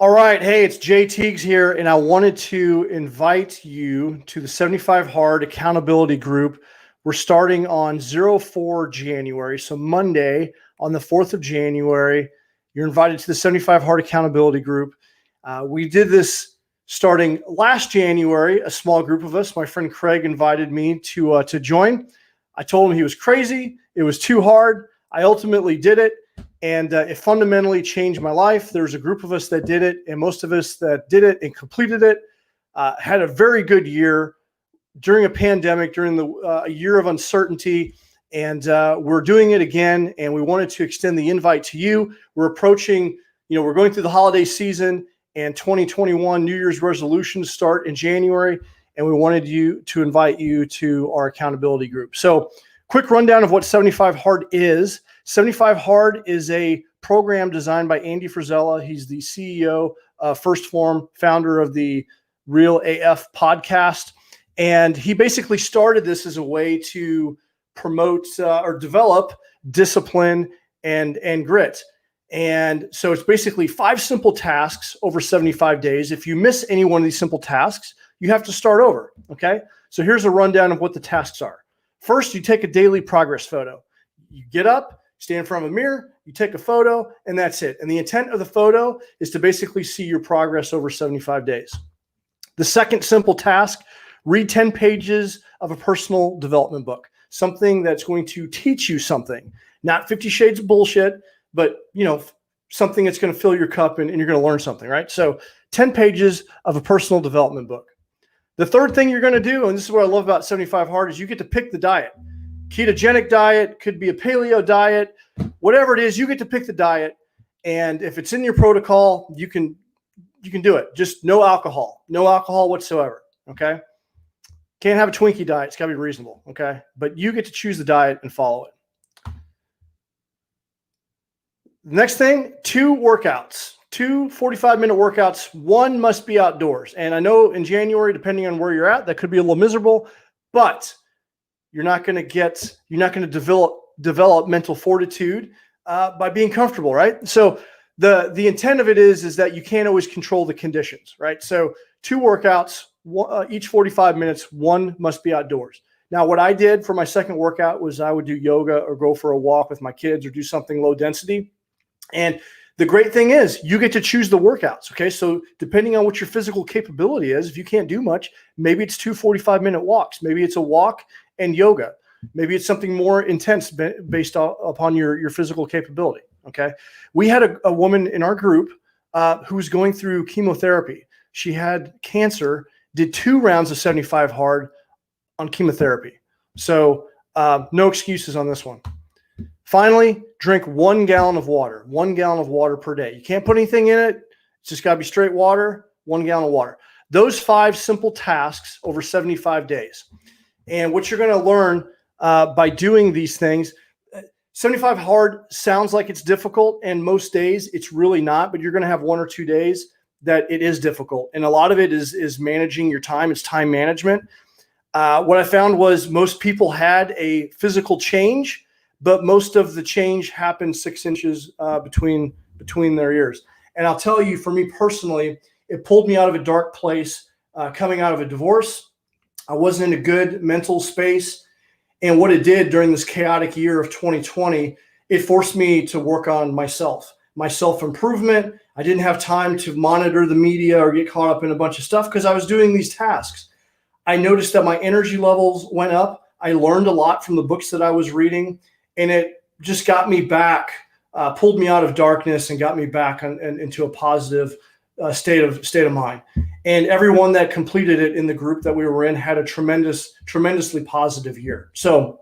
All right. Hey, it's Jay Teagues here, and I wanted to invite you to the 75 Hard Accountability Group. We're starting on 04 January. So Monday on the 4th of January, you're invited to the 75 Hard Accountability Group. We did this starting last January, a small group of us. My friend Craig invited me to join. I told him he was crazy. It was too hard. I ultimately did it. And it fundamentally changed my life. There's a group of us that did it, and most of us that did it and completed it had a very good year during a pandemic, during a year of uncertainty. And we're doing it again, and we wanted to extend the invite to you. We're approaching, we're going through the holiday season, and 2021 New Year's resolutions start in January, and we wanted to invite you to our accountability group. So quick rundown of what 75 Hard is. 75 Hard is a program designed by Andy Frisella. He's the CEO of First Form, founder of the Real AF podcast. And he basically started this as a way to promote or develop discipline and grit. And so it's basically 5 simple tasks over 75 days. If you miss any one of these simple tasks, you have to start over. Okay. So here's a rundown of what the tasks are. First, you take a daily progress photo. You get up, stand in front of a mirror, you take a photo, and that's it. And the intent of the photo is to basically see your progress over 75 days. The second simple task, read 10 pages of a personal development book, something that's going to teach you something, not 50 shades of bullshit, but something that's going to fill your cup and you're going to learn something, right? So 10 pages of a personal development book. The third thing you're going to do, and this is what I love about 75 Hard, is you get to pick the diet. Ketogenic diet, could be a paleo diet, whatever it is, you get to pick the diet. And if it's in your protocol, you can do it. Just no alcohol whatsoever. Okay. Can't have a Twinkie diet. It's got to be reasonable. Okay. But you get to choose the diet and follow it. Next thing, 2 workouts, 2 45-minute workouts. 1 must be outdoors. And I know in January, depending on where you're at, that could be a little miserable, but you're not going to develop mental fortitude by being comfortable, right? So the intent of it is that you can't always control the conditions, right? So 2 workouts, each 45 minutes, 1 must be outdoors. Now, what I did for my second workout was I would do yoga or go for a walk with my kids or do something low density. And the great thing is you get to choose the workouts, okay? So depending on what your physical capability is, if you can't do much, maybe it's 2 45-minute walks. Maybe it's a walk and yoga. Maybe it's something more intense based upon your physical capability, okay? We had a woman in our group who was going through chemotherapy. She had cancer, did 2 rounds of 75 Hard on chemotherapy. So no excuses on this one. Finally, drink 1 gallon of water, 1 gallon of water per day. You can't put anything in it. It's just got to be straight water, 1 gallon of water. Those 5 simple tasks over 75 days. And what you're going to learn by doing these things, 75 Hard sounds like it's difficult, and most days it's really not, but you're going to have 1 or 2 days that it is difficult. And a lot of it is managing your time. It's time management. What I found was most people had a physical change, but most of the change happened 6 inches between their ears. And I'll tell you, for me personally, it pulled me out of a dark place coming out of a divorce. I wasn't in a good mental space. And what it did during this chaotic year of 2020, it forced me to work on my self-improvement. I didn't have time to monitor the media or get caught up in a bunch of stuff because I was doing these tasks. I noticed that my energy levels went up. I learned a lot from the books that I was reading, and it just got me back, pulled me out of darkness and got me back into a positive state of mind. And everyone that completed it in the group that we were in had a tremendously positive year. So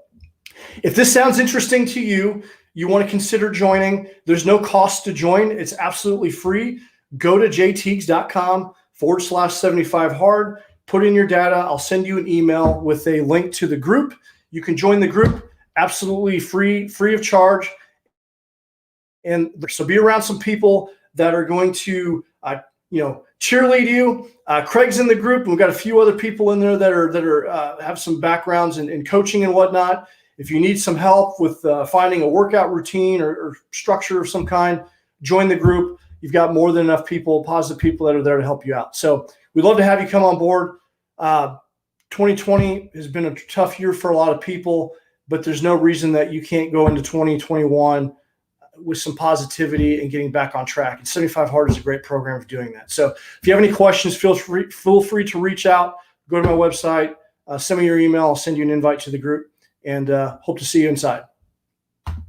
if this sounds interesting to you, you want to consider joining. There's no cost to join. It's absolutely free. Go to jteagues.com/75 Hard. Put in your data. I'll send you an email with a link to the group. You can join the group absolutely free of charge. And so be around some people that are going to, cheerlead you. Craig's in the group. We've got a few other people in there that are have some backgrounds in coaching and whatnot. If you need some help with finding a workout routine or structure of some kind, join the group. you've got more than enough people, positive people that are there to help you out. So we'd love to have you come on board. 2020 has been a tough year for a lot of people, but there's no reason that you can't go into 2021 with some positivity and getting back on track. And 75 Hard is a great program for doing that. So if you have any questions, feel free to reach out. Go to my website, send me your email. I'll send you an invite to the group, and hope to see you inside.